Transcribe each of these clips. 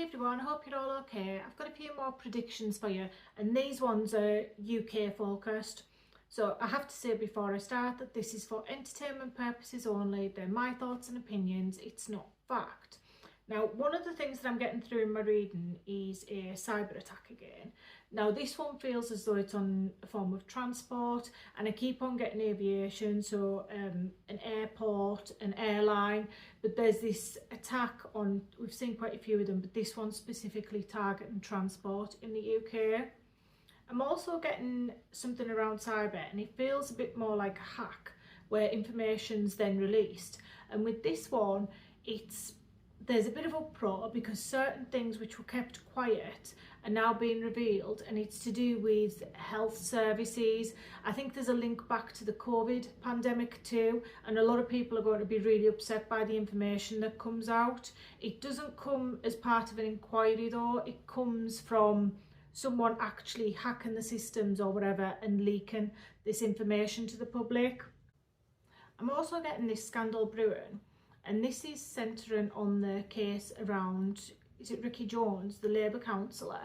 everyone, I hope you're all okay. I've got a few more predictions for you, and these ones are UK focused. So I have to say before I start that this is for entertainment purposes only. They're my thoughts and opinions, it's not fact. Now, one of the things that I'm getting through in my reading is a cyber attack again. Now, this one feels as though it's on a form of transport, and I keep on getting aviation, so an airport, an airline, but there's this attack on, we've seen quite a few of them, but this one specifically targeting transport in the UK. I'm also getting something around cyber, and it feels a bit more like a hack where information's then released. And with this one, there's a bit of uproar because certain things which were kept quiet are now being revealed, and it's to do with health services. I think there's a link back to the COVID pandemic too, and a lot of people are going to be really upset by the information that comes out. It doesn't come as part of an inquiry though, it comes from someone actually hacking the systems or whatever and leaking this information to the public. I'm also getting this scandal brewing, and this is centering on the case around, is it Ricky Jones, the Labour councillor?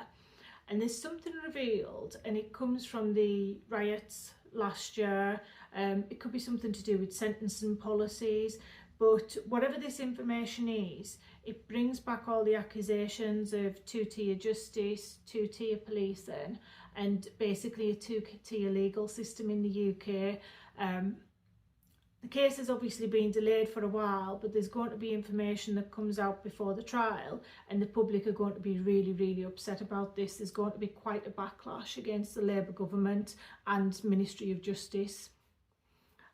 And there's something revealed, and it comes from the riots last year. It could be something to do with sentencing policies, but whatever this information is, it brings back all the accusations of two-tier justice, two-tier policing, and basically a two-tier legal system in the UK. The case has obviously been delayed for a while, but there's going to be information that comes out before the trial, and the public are going to be really, really upset about this. There's going to be quite a backlash against the Labour government and Ministry of Justice.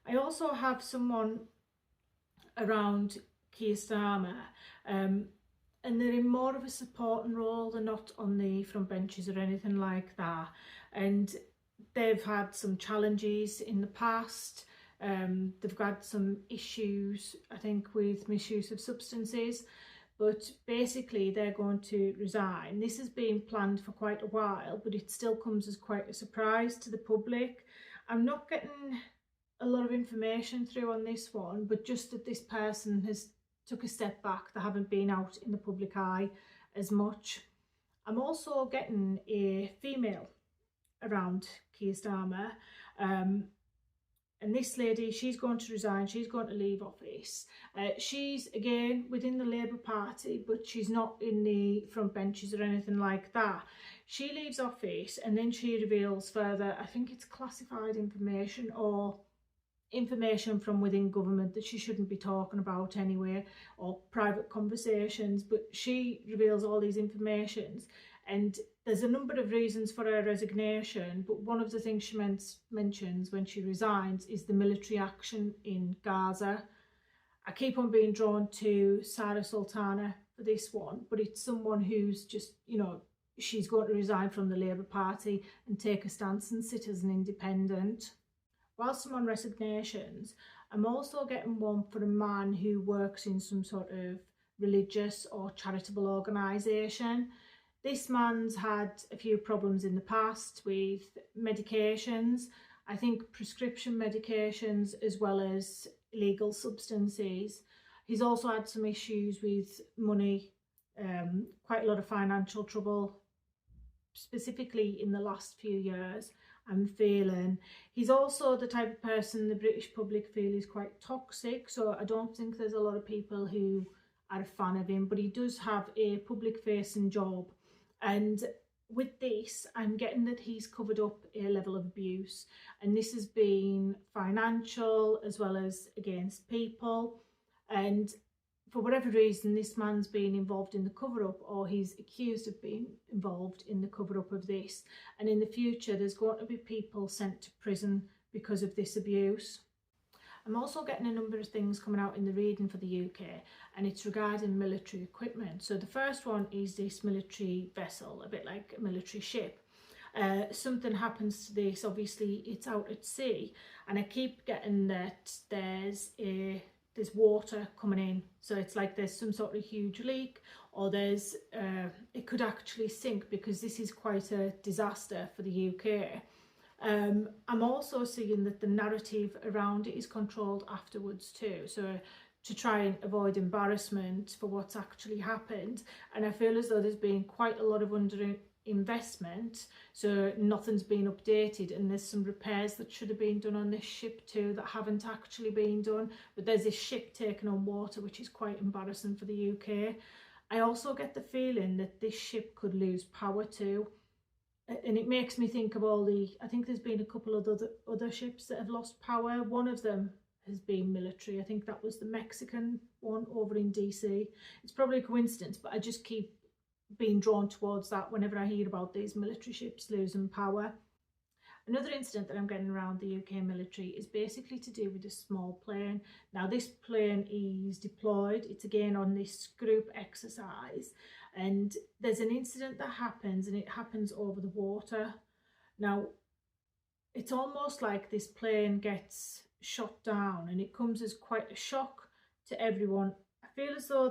I also have someone around Keir Starmer, and they're in more of a supporting role. They're not on the front benches or anything like that, and they've had some challenges in the past. They've got some issues, I think, with misuse of substances, but basically they're going to resign. This has been planned for quite a while, but it still comes as quite a surprise to the public. I'm not getting a lot of information through on this one, but just that this person has took a step back. They haven't been out in the public eye as much. I'm also getting a female around Keir Starmer, and this lady, she's going to resign, she's going to leave office. She's again within the Labour Party, but she's not in the front benches or anything like that. She leaves office, and then she reveals further, I think it's classified information or information from within government that she shouldn't be talking about anyway, or private conversations, but she reveals all these informations. And there's a number of reasons for her resignation, but one of the things she mentions when she resigns is the military action in Gaza. I keep on being drawn to Sarah Sultana for this one, but it's someone who's just, you know, she's going to resign from the Labour Party and take a stance and sit as an independent. Whilst I'm on resignations, I'm also getting one for a man who works in some sort of religious or charitable organisation. This man's had a few problems in the past with medications, I think prescription medications as well as illegal substances. He's also had some issues with money, quite a lot of financial trouble, specifically in the last few years. I'm feeling he's also the type of person the British public feel is quite toxic, so I don't think there's a lot of people who are a fan of him, but he does have a public facing job. And with this, I'm getting that he's covered up a level of abuse, and this has been financial as well as against people. And for whatever reason, this man's been involved in the cover-up, or he's accused of being involved in the cover-up of this. And in the future, there's going to be people sent to prison because of this abuse. I'm also getting a number of things coming out in the reading for the UK, and it's regarding military equipment. So the first one is this military vessel, a bit like a military ship. Something happens to this, obviously it's out at sea, and I keep getting that there's water coming in, so it's like there's some sort of huge leak, or there's it could actually sink, because this is quite a disaster for the UK. I'm also seeing that the narrative around it is controlled afterwards too, so to try and avoid embarrassment for what's actually happened. And I feel as though there's been quite a lot of investment, so nothing's been updated, and there's some repairs that should have been done on this ship too that haven't actually been done. But there's this ship taken on water, which is quite embarrassing for the UK. I also get the feeling that this ship could lose power too, and it makes me think of all I think there's been a couple of other ships that have lost power. One of them has been military. I think that was the Mexican one over in DC. It's probably a coincidence, but I just keep being drawn towards that whenever I hear about these military ships losing power. Another incident that I'm getting around the UK military is basically to do with a small plane. Now this plane is deployed, it's again on this group exercise, and there's an incident that happens, and it happens over the water. Now it's almost like this plane gets shot down, and it comes as quite a shock to everyone. I feel as though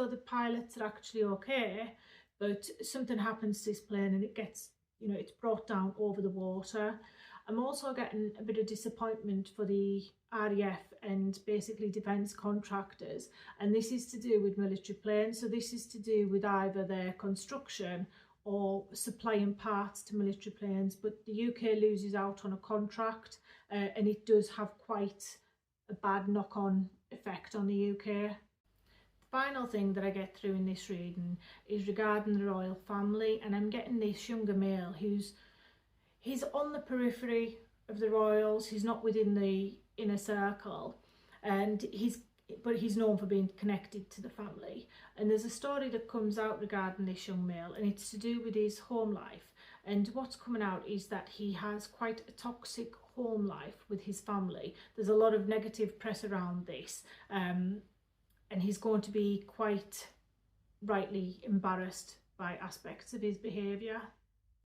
the pilots are actually okay, but something happens to this plane and it gets, it's brought down over the water. I'm also getting a bit of disappointment for the RAF and basically defence contractors, and this is to do with military planes. So this is to do with either their construction or supplying parts to military planes, but the UK loses out on a contract, and it does have quite a bad knock-on effect on the UK. The final thing that I get through in this reading is regarding the royal family, and I'm getting this younger male he's on the periphery of the royals, he's not within the inner circle, and but he's known for being connected to the family. And there's a story that comes out regarding this young male, and it's to do with his home life. And what's coming out is that he has quite a toxic home life with his family. There's a lot of negative press around this, and he's going to be quite rightly embarrassed by aspects of his behaviour.